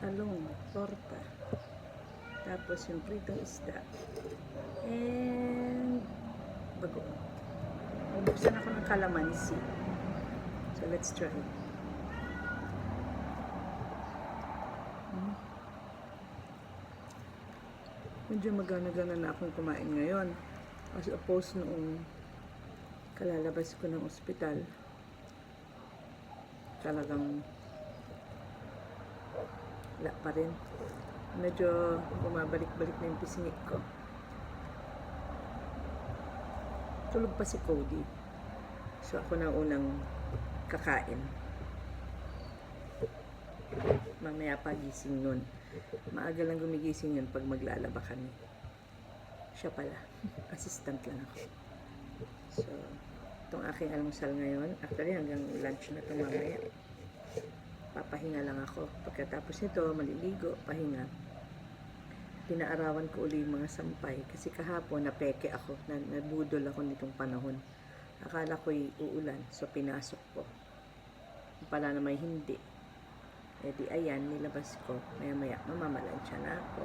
talong, torta. Tapos yung pritong isda. And bagoong. Bubuksan ako ng calamansi. So let's try. Medyo magana-gana na akong kumain ngayon. As opposed noong kalalabas ko ng ospital. Talagang wala pa rin. Medyo bumabalik-balik na yung pisngit ko. Tulog pa si Cody. So ako na unang kakain. Mamaya pa gising nun. Maaga lang gumigising yun pag maglalaba kami. Siya pala. Assistant lang ako. So, itong aking almusal ngayon. Actually, hanggang lunch na ito mamaya. Papahinga lang ako. Pagkatapos nito, maliligo, pahinga. Pinaarawan ko uli yung mga sampay. Kasi kahapon, napeke ako. Nabudol ako nitong panahon. Akala ko'y uulan. So, pinasok ko. Pala na may hindi. E di, ayan, nilabas ko. Maya-maya, mamamalansya na ako.